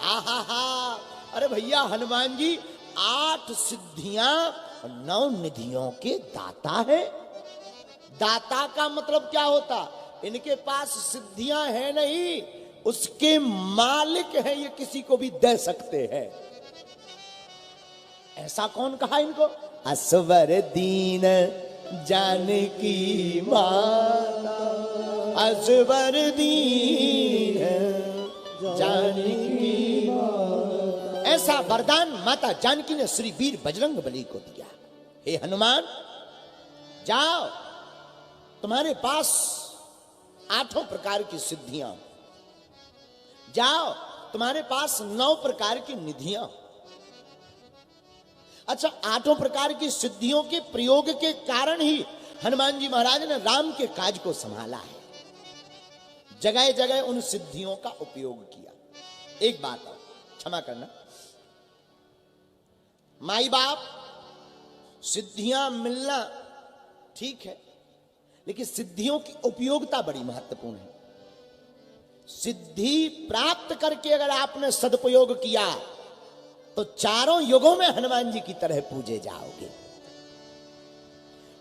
आहा, अरे भैया हनुमान जी 8 सिद्धियां और 9 निधियों के दाता है। दाता का मतलब क्या होता? इनके पास सिद्धियां हैं नहीं, उसके मालिक हैं, ये किसी को भी दे सकते हैं। ऐसा कौन कहा इनको? असवर दीन जानकी माता, असवर दीन जानकी माता। ऐसा वरदान माता जानकी ने श्री वीर बजरंग बली को दिया। हे हनुमान, जाओ, तुम्हारे पास 8 प्रकार की सिद्धियां, जाओ तुम्हारे पास 9 प्रकार की निधियां। अच्छा, 8 प्रकार की सिद्धियों के प्रयोग के कारण ही हनुमान जी महाराज ने राम के काज को संभाला है, जगह जगह उन सिद्धियों का उपयोग किया। एक बात और क्षमा करना, माई बाप सिद्धियां मिलना ठीक है, लेकिन सिद्धियों की उपयोगिता बड़ी महत्वपूर्ण है। सिद्धि प्राप्त करके अगर आपने सदुपयोग किया तो चारों युगों में हनुमान जी की तरह पूजे जाओगे।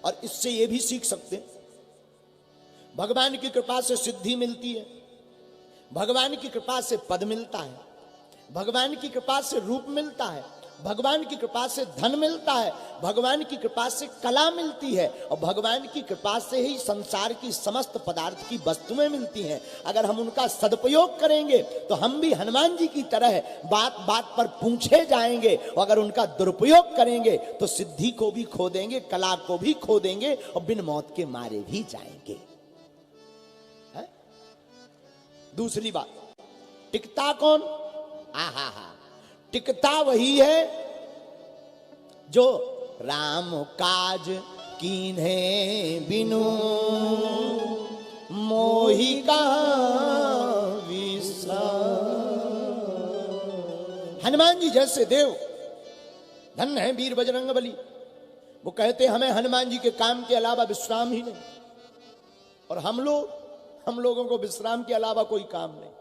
और इससे यह भी सीख सकते हैं, भगवान की कृपा से सिद्धि मिलती है, भगवान की कृपा से पद मिलता है, भगवान की कृपा से रूप मिलता है, भगवान की कृपा से धन मिलता है, भगवान की कृपा से कला मिलती है, और भगवान की कृपा से ही संसार की समस्त पदार्थ की वस्तुएं मिलती हैं। अगर हम उनका सदुपयोग करेंगे तो हम भी हनुमान जी की तरह बात बात पर पूछे जाएंगे, और अगर उनका दुरुपयोग करेंगे तो सिद्धि को भी खो देंगे, कला को भी खो देंगे, और बिन मौत के मारे भी जाएंगे। है? दूसरी बात, टिकता कौन? आहा, टिकता वही है जो राम काज कीन्हे बिनु मोहि कहां विश्राम। हनुमान जी जैसे देव धन्य है वीर बजरंग बली। वो कहते हमें हनुमान जी के काम के अलावा विश्राम ही नहीं, और हम लोगों को विश्राम के अलावा कोई काम नहीं।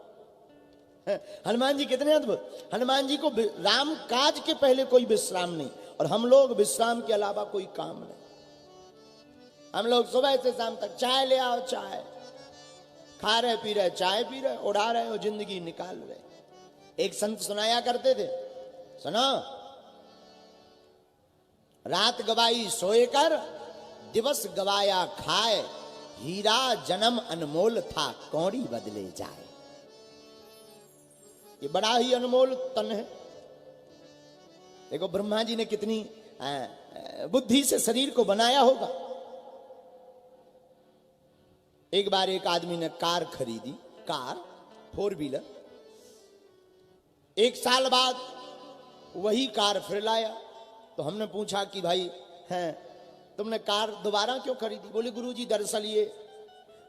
हनुमान जी कितने अद्भुत। हनुमान जी को राम काज के पहले कोई विश्राम नहीं, और हम लोग विश्राम के अलावा कोई काम नहीं। हम लोग सुबह से शाम तक चाय ले आओ, चाय खा रहे, पी रहे, चाय पी रहे, उड़ा रहे और जिंदगी निकाल रहे। एक संत सुनाया करते थे, सुनो, रात गवाई सोए कर, दिवस गवाया खाए, हीरा जन्म अनमोल था, कौड़ी बदले जाए। ये बड़ा ही अनमोल तन है। देखो ब्रह्मा जी ने कितनी बुद्धि से शरीर को बनाया होगा। एक बार एक आदमी ने कार खरीदी, कार 4 व्हीलर। 1 साल बाद वही कार फिर लाया, तो हमने पूछा कि भाई हैं तुमने कार दोबारा क्यों खरीदी? बोले गुरुजी दरअसल ये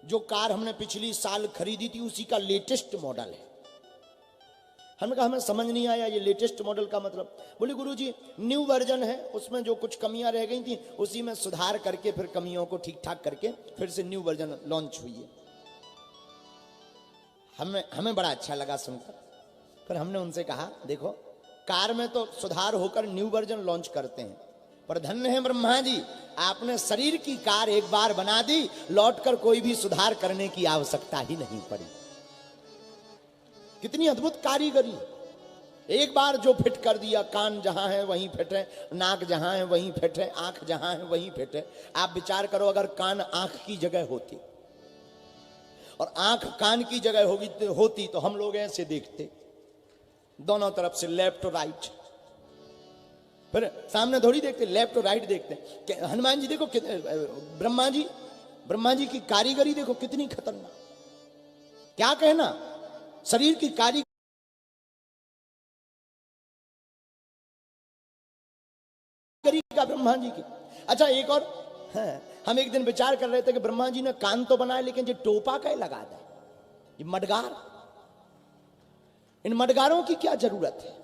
जो कार हमने पिछली साल खरीदी थी उसी का लेटेस्ट मॉडल है। हमने कहा हमें समझ नहीं आया ये लेटेस्ट मॉडल का मतलब। बोले गुरुजी न्यू वर्जन है, उसमें जो कुछ कमियां रह गई थी उसी में सुधार करके फिर कमियों को ठीक ठाक करके फिर से न्यू वर्जन लॉन्च हुई है। हमें बड़ा अच्छा लगा सुनकर। फिर हमने उनसे कहा देखो कार में तो सुधार होकर न्यू वर्जन लॉन्च करते हैं, पर धन्य है ब्रह्मा जी, आपने शरीर की कार एक बार बना दी, लौटकर कोई भी सुधार करने की आवश्यकता ही नहीं पड़ी। कितनी अद्भुत कारीगरी। एक बार जो फिट कर दिया, कान जहां है वहीं फिट है, नाक जहां है वहीं फिट है, आंख जहां है वहीं फिट है। आप विचार करो अगर कान आंख की जगह होती और आंख कान की जगह होती तो हम लोग ऐसे देखते, दोनों तरफ से लेफ्ट और राइट। फिर सामने थोड़ी देखते, लेफ्ट और राइट देखते। हनुमान जी देखो, ब्रह्मा जी की कारीगरी देखो कितनी खतरनाक। क्या कहना, शरीर की कारीगरी का ब्रह्मा जी की। अच्छा एक और है, हम एक दिन विचार कर रहे थे कि ब्रह्मा जी ने कान तो बनाए लेकिन ये टोपा क्या लगा दे, ये मडगार, इन मडगारों की क्या जरूरत है?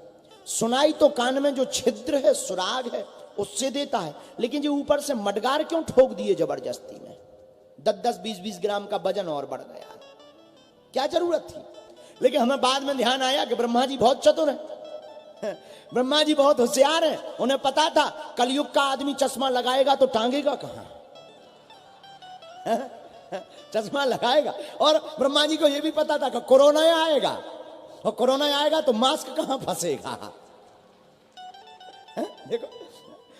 सुनाई तो कान में जो छिद्र है, सुराग है, उससे देता है, लेकिन जो ऊपर से मडगार क्यों ठोक दिए जबरदस्ती में? 10-10, 20-20 ग्राम का वजन और बढ़ गया, क्या जरूरत थी? लेकिन हमें बाद में ध्यान आया कि ब्रह्मा जी बहुत चतुर हैं, ब्रह्मा जी बहुत होशियार हैं। उन्हें पता था कलयुग का आदमी चश्मा लगाएगा तो टांगेगा कहां, चश्मा लगाएगा। और ब्रह्मा जी को यह भी पता था कि कोरोना आएगा, और कोरोना आएगा तो मास्क कहां फंसेगा। देखो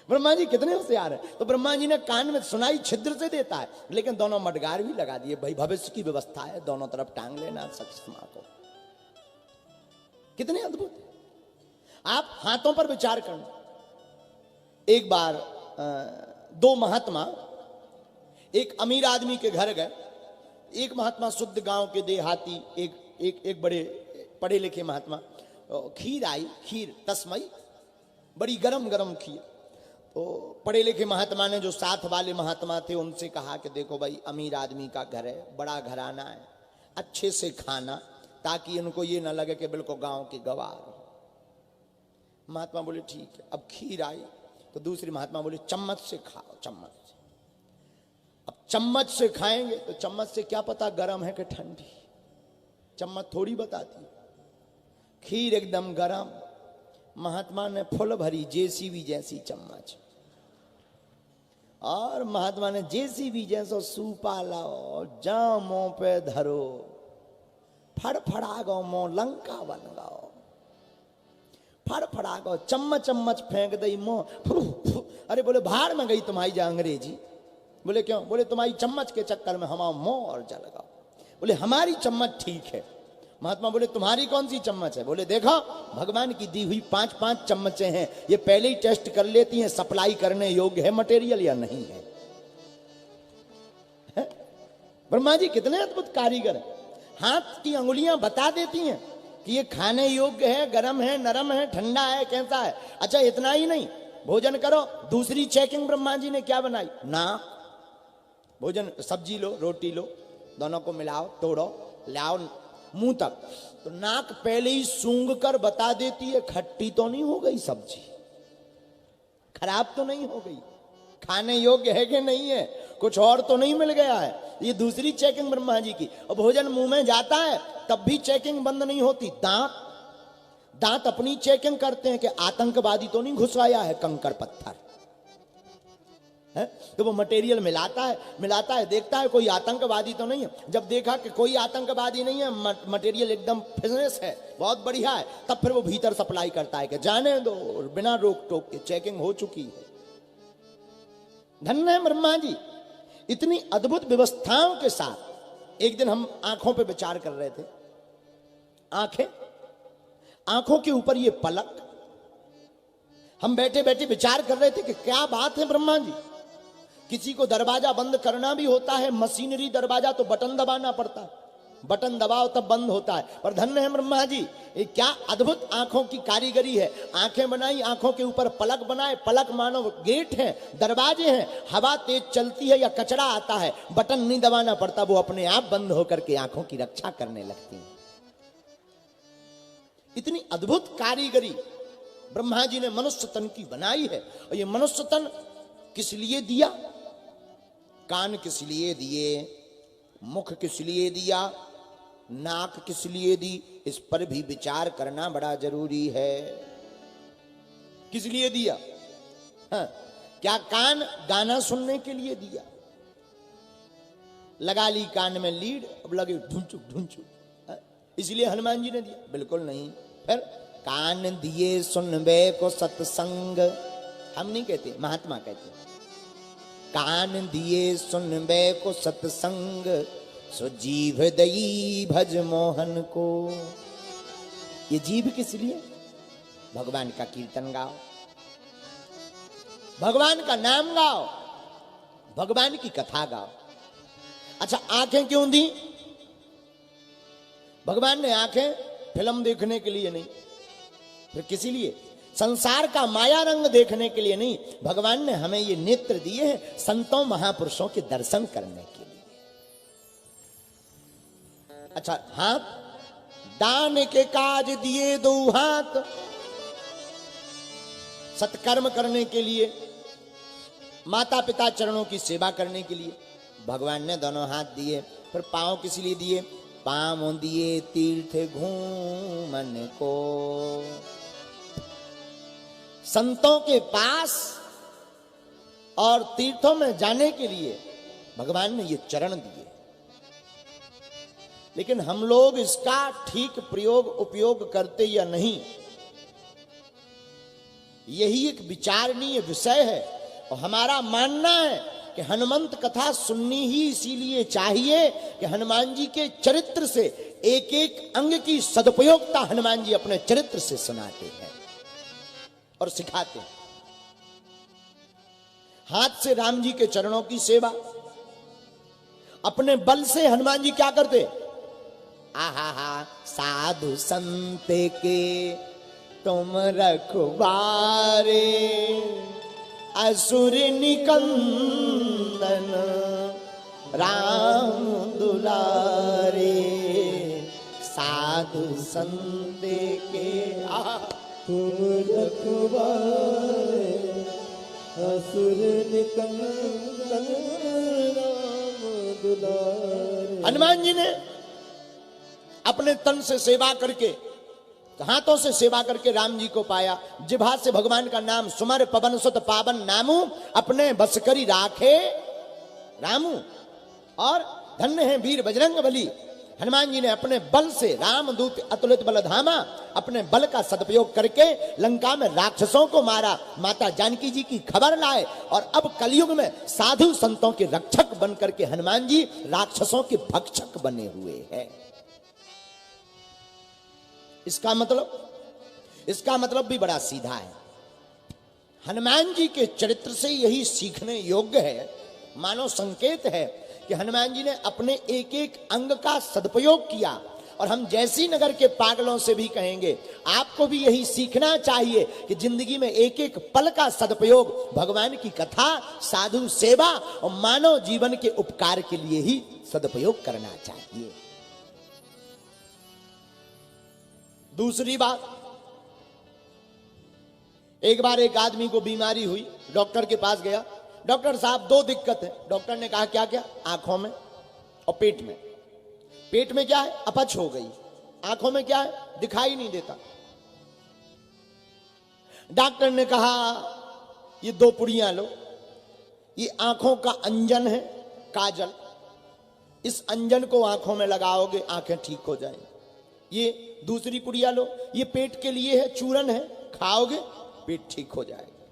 ब्रह्मा जी कितने होशियार हैं। तो ब्रह्मा जी ने कान में सुनाई छिद्र से देता है, लेकिन दोनों मडगार भी लगा दिए। भाई भविष्य की व्यवस्था है, दोनों तरफ टांग लेना चश्मा को। कितने अद्भुत। आप हाथों पर विचार करना। एक बार दो महात्मा एक अमीर आदमी के घर गए। एक महात्मा शुद्ध गांव के देहाती, एक बड़े पढ़े लिखे महात्मा। खीर आई, खीर तस्मई, बड़ी गरम गरम खीर। तो पढ़े लिखे महात्मा ने, जो साथ वाले महात्मा थे, उनसे कहा कि देखो भाई, अमीर आदमी का घर है, बड़ा घराना है, अच्छे से खाना, ताकि इनको ये ना लगे कि बिल्कुल गांव के गवार। महात्मा बोले ठीक है। अब खीर आई तो दूसरी महात्मा बोले चम्मच से खाओ, चम्मच से। अब चम्मच से खाएंगे तो चम्मच से क्या पता गरम है कि ठंडी, चम्मच थोड़ी बताती। खीर एकदम गरम। महात्मा ने फुल भरी जेसीबी जैसी चम्मच, और महात्मा ने जेसीबी जैसा सूपा लाओ, जा मुंह पे धरो, फड़फड़ा गो मुंह लंका बन गो, फड़फड़ा गो, चम्मच चम्मच फेंक दई मुंह। अरे बोले भाड़ में गई तुम्हारी जा अंग्रेजी। बोले क्यों? बोले तुम्हारी चम्मच के चक्कर में हमारा मुंह और जल गया। बोले हमारी चम्मच ठीक है। महात्मा बोले तुम्हारी कौन सी चम्मच है? बोले देखो, भगवान की दी हुई 5-5 चम्मचें हैं, ये पहले ही टेस्ट कर लेती हैं सप्लाई करने योग्य है मटेरियल या नहीं है। ब्रह्मा जी कितने अद्भुत कारीगर हैं। हाथ की अंगुलियां बता देती हैं कि ये खाने योग्य है, गर्म है, नरम है, ठंडा है, कैसा है। अच्छा इतना ही नहीं, भोजन करो, दूसरी चेकिंग ब्रह्मा जी ने क्या बनाई ना, भोजन सब्जी लो, रोटी लो, दोनों को मिलाओ, तोड़ो, लाओ मुंह तक, तो नाक पहले ही सूंघ कर बता देती है खट्टी तो नहीं हो गई सब्जी, खराब तो नहीं हो गई, खाने योग्य है कि नहीं है, कुछ और तो नहीं मिल गया है। ये दूसरी चेकिंग ब्रह्मा जी की। और भोजन मुंह में जाता है तब भी चेकिंग बंद नहीं होती। दांत अपनी चेकिंग करते हैं कि आतंकवादी तो नहीं घुसाया है कंकड़ पत्थर है? तो वो मटेरियल मिलाता है, देखता है कोई आतंकवादी तो नहीं है। जब देखा कि कोई आतंकवादी नहीं है, मटेरियल एकदम फिटनेस है, बहुत बढ़िया है, तब फिर वो भीतर सप्लाई करता है कि जाने दो, बिना रोक टोक के चेकिंग हो चुकी है। धन्य है ब्रह्मा जी, इतनी अद्भुत व्यवस्थाओं के साथ। एक दिन हम आंखों पे विचार कर रहे थे। आंखों के ऊपर ये पलक, हम बैठे बैठे विचार कर रहे थे कि क्या बात है ब्रह्मा जी। किसी को दरवाजा बंद करना भी होता है, मशीनरी दरवाजा तो बटन दबाना पड़ता है, बटन दबाओ तब बंद होता है। पर धन्य है ब्रह्मा जी, ये क्या अद्भुत आंखों की कारीगरी है। आंखें बनाई, आंखों के ऊपर पलक बनाए, पलक मानो गेट है, दरवाजे हैं, हवा तेज चलती है या कचरा आता है, बटन नहीं दबाना पड़ता, वो अपने आप बंद होकर के आंखों की रक्षा करने लगती है। इतनी अद्भुत कारीगरी ब्रह्मा जी ने मनुष्य तन की बनाई है। और ये मनुष्य तन किस लिए दिया? कान किस लिए दिए, मुख किस लिए दिया, नाक किस लिए दी, इस पर भी विचार करना बड़ा जरूरी है। किस लिए दिया? हाँ, क्या कान गाना सुनने के लिए दिया? लगा ली कान में लीड, अब लगे ढूंचुक ढूंचुक, इसलिए हनुमान जी ने दिया? बिल्कुल नहीं। फिर कान दिए सुनबे को सत्संग, हम नहीं कहते, महात्मा कहते। कान दिए सुनबे को सत्संग, सो जीभ दई भज मोहन को। ये जीभ किस लिए? भगवान का कीर्तन गाओ, भगवान का नाम गाओ, भगवान की कथा गाओ। अच्छा आंखें क्यों दी? भगवान ने आंखें फिल्म देखने के लिए नहीं, फिर किसी लिए? संसार का माया रंग देखने के लिए नहीं। भगवान ने हमें ये नेत्र दिए हैं संतों महापुरुषों के दर्शन करने के लिए। अच्छा हाथ, दान के काज दिए दो हाथ, सत्कर्म करने के लिए, माता पिता चरणों की सेवा करने के लिए भगवान ने दोनों हाथ दिए। फिर पांव किस लिए दिए? पाँव दिए तीर्थ घूमन को। संतों के पास और तीर्थों में जाने के लिए भगवान ने ये चरण दिए, लेकिन हम लोग इसका ठीक प्रयोग उपयोग करते या नहीं, यही एक विचारणीय विषय है। और हमारा मानना है कि हनुमंत कथा सुननी ही इसीलिए चाहिए कि हनुमान जी के चरित्र से एक एक अंग की सदुपयोगता हनुमान जी अपने चरित्र से सुनाते हैं और सिखाते हैं। हाथ से राम जी के चरणों की सेवा, अपने बल से हनुमान जी क्या करते? आहा साधु संत के तुम रखवारे, असुर निकंदन राम दुलारे। साधु संत के तुम रखवारे, असुर निकंदन राम दुलारे। हनुमान जी ने अपने तन से सेवा करके, हाथों से सेवा करके राम जी को पाया। जिभा से भगवान का नाम सुमर पवन सुत पावन नामू, अपने बस करी राखे रामू। और धन्य है वीर बजरंग बली। हनुमान जी ने अपने बल से, रामदूत अतुलित बल धामा, अपने बल का सदुपयोग करके लंका में राक्षसों को मारा, माता जानकी जी की खबर लाए। और अब कलयुग में साधु संतों के रक्षक बनकर के हनुमान जी राक्षसों के भक्षक बने हुए हैं। इसका मतलब भी बड़ा सीधा है। हनुमान जी के चरित्र से यही सीखने योग्य है, मानो संकेत है कि हनुमान जी ने अपने एक एक अंग का सदुपयोग किया। और हम जैसी नगर के पागलों से भी कहेंगे, आपको भी यही सीखना चाहिए कि जिंदगी में एक एक पल का सदुपयोग भगवान की कथा, साधु सेवा और मानव जीवन के उपकार के लिए ही सदुपयोग करना चाहिए। दूसरी बात, एक बार एक आदमी को बीमारी हुई, डॉक्टर के पास गया। डॉक्टर साहब दो दिक्कत है। डॉक्टर ने कहा क्या क्या? आंखों में और पेट में। पेट में क्या है? अपच हो गई। आंखों में क्या है? दिखाई नहीं देता। डॉक्टर ने कहा ये दो पुड़ियां लो, ये आंखों का अंजन है, काजल। इस अंजन को आंखों में लगाओगे, आंखें ठीक हो जाएंगी। ये दूसरी पुड़िया लो, ये पेट के लिए है, चूरन है, खाओगे पेट ठीक हो जाएगा।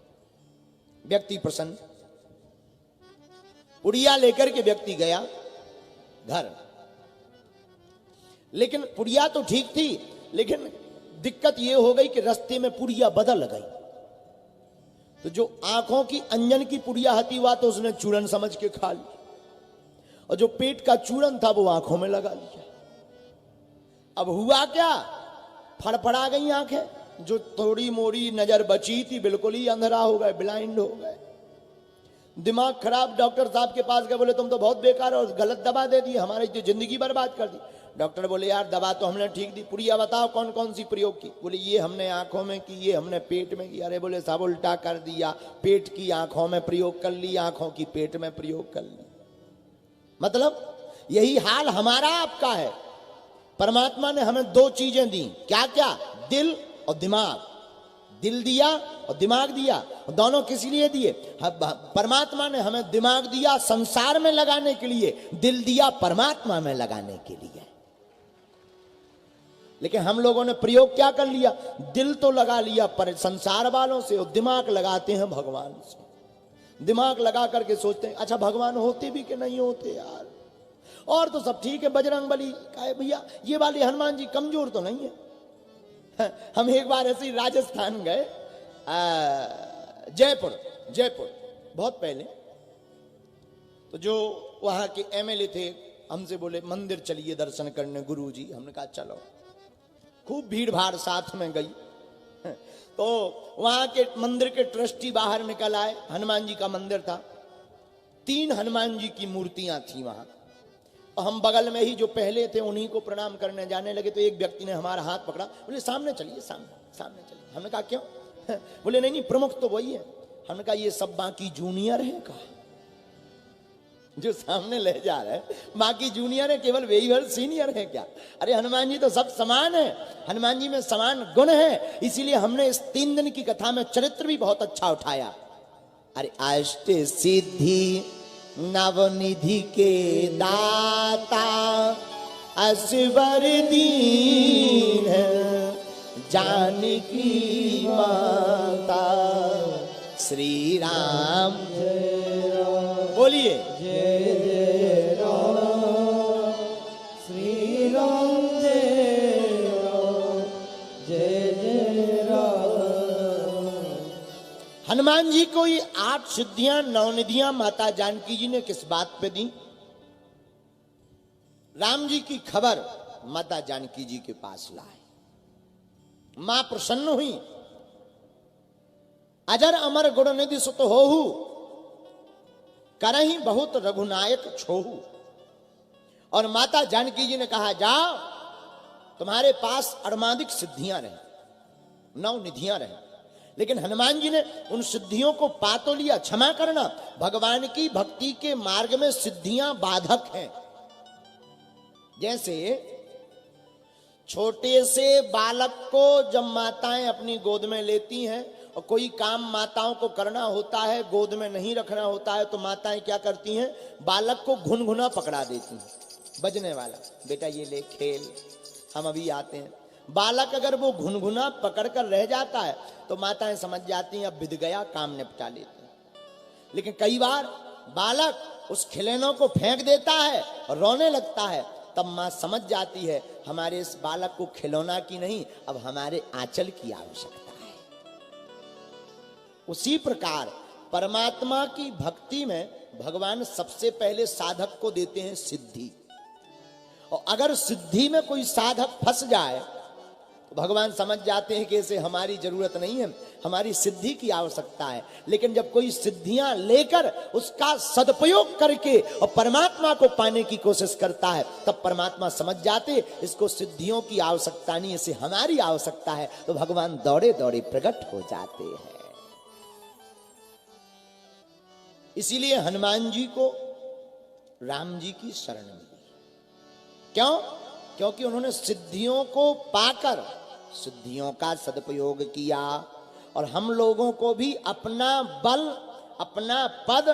व्यक्ति प्रसन्न। पुड़िया लेकर के व्यक्ति गया घर, लेकिन पुड़िया तो ठीक थी, लेकिन दिक्कत यह हो गई कि रास्ते में पुड़िया बदल गई। तो जो आंखों की अंजन की पुड़िया हती हुआ तो उसने चूरन समझ के खा ली, और जो पेट का चूरन था वो आंखों में लगा लिया। अब हुआ क्या? फड़फड़ा गई आंखें। जो थोड़ी मोड़ी नजर बची थी बिल्कुल ही अंधेरा हो गए, ब्लाइंड हो गए। दिमाग खराब। डॉक्टर साहब के पास गए, बोले तुम तो बहुत बेकार और गलत दवा दे दी, हमारी तो जिंदगी बर्बाद कर दी। डॉक्टर बोले यार दवा तो हमने ठीक दी, पुड़िया बताओ कौन कौन सी प्रयोग की? बोले ये हमने आंखों में की, ये हमने पेट में की। अरे बोले सब उल्टा कर दिया, पेट की आंखों में प्रयोग कर ली, आंखों की पेट में प्रयोग कर ली। मतलब यही हाल हमारा आपका है। परमात्मा ने हमें दो चीजें दी, क्या क्या? दिल और दिमाग। दिल दिया और दिमाग दिया, और दोनों किस लिए दिए? परमात्मा ने हमें दिमाग दिया संसार में लगाने के लिए, दिल दिया परमात्मा में लगाने के लिए। लेकिन हम लोगों ने प्रयोग क्या कर लिया? दिल तो लगा लिया पर संसार वालों से, और दिमाग लगाते हैं भगवान से। दिमाग लगा करके सोचते हैं अच्छा भगवान होते भी कि नहीं होते यार, और तो सब ठीक है, बजरंग बली का है भैया, ये वाले हनुमान जी कमजोर तो नहीं है। हम एक बार ऐसे ही राजस्थान गए, जयपुर बहुत पहले। तो जो वहां के एमएलए थे हमसे बोले मंदिर चलिए दर्शन करने गुरुजी। हमने कहा चलो। खूब भीड़ भाड़ साथ में गई। तो वहां के मंदिर के ट्रस्टी बाहर निकल आए। हनुमान जी का मंदिर था, 3 हनुमान जी की मूर्तियां थी वहां। और हम बगल में ही जो पहले थे उन्हीं को प्रणाम करने जाने लगे। तो एक व्यक्ति ने हमारा हाथ पकड़ा, बोले सामने चलिए, सामने चलिए। हमने कहा क्यों? बोले नहीं प्रमुख तो वही है। हमने कहा ये सब बाकी जूनियर है। कहा जो सामने ले जा रहे हैं, बाकी जूनियर है, केवल वे ही सीनियर है क्या? अरे हनुमान जी तो सब समान है, हनुमान जी में समान गुण है। इसीलिए हमने इस 3 दिन की कथा में चरित्र भी बहुत अच्छा उठाया। अरे अष्ट सिद्धि नवनिधि के दाता, असवर दीन जानकी माता, श्री राम बोलिए जय जय राम, श्री राम जय राम, जय जय राम। हनुमान जी को ये 8 सिद्धियां 9 निधियां माता जानकी जी ने किस बात पे दी? राम जी की खबर माता जानकी जी के पास लाए। मां प्रसन्न हुई। अजर अमर गुण निधि सुत होहु, करहि बहुत रघुनायक छोहु। और माता जानकी जी ने कहा, जाओ, तुम्हारे पास अड़मादिक सिद्धियां रहे, 9 निधियां रहे, लेकिन हनुमान जी ने उन सिद्धियों को पा तो लिया। क्षमा करना, भगवान की भक्ति के मार्ग में सिद्धियां बाधक हैं। जैसे छोटे से बालक को जब माताएं अपनी गोद में लेती हैं और कोई काम माताओं को करना होता है, गोद में नहीं रखना होता है, तो माताएं क्या करती हैं? बालक को घुनघुना पकड़ा देती हैं, बजने वाला, बेटा ये ले खेल, हम अभी आते हैं। बालक अगर वो घुनघुना पकड़ कर रह जाता है तो माताएं समझ जाती हैं अब बिद गया, काम निपटा लेते हैं। लेकिन कई बार बालक उस खिलौनों को फेंक देता है और रोने लगता है, तब मां समझ जाती है हमारे इस बालक को खिलौना की नहीं, अब हमारे आंचल की आवश्यकता है। उसी प्रकार परमात्मा की भक्ति में भगवान सबसे पहले साधक को देते हैं सिद्धि। और अगर सिद्धि में कोई साधक फंस जाए तो भगवान समझ जाते हैं कि इसे हमारी जरूरत नहीं है, हमारी सिद्धि की आवश्यकता है। लेकिन जब कोई सिद्धियां लेकर उसका सदुपयोग करके और परमात्मा को पाने की कोशिश करता है, तब परमात्मा समझ जाते इसको सिद्धियों की आवश्यकता नहीं, इसे हमारी आवश्यकता है, तो भगवान दौड़े दौड़े प्रकट हो जाते हैं। इसीलिए हनुमान जी को राम जी की शरण मिली। क्यों? क्योंकि उन्होंने सिद्धियों को पाकर सिद्धियों का सदुपयोग किया। और हम लोगों को भी अपना बल, अपना पद,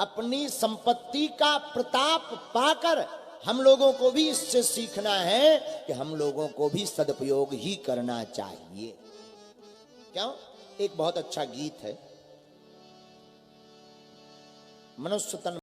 अपनी संपत्ति का प्रताप पाकर हम लोगों को भी इससे सीखना है कि हम लोगों को भी सदुपयोग ही करना चाहिए। क्यों? एक बहुत अच्छा गीत है, मनुष्य तन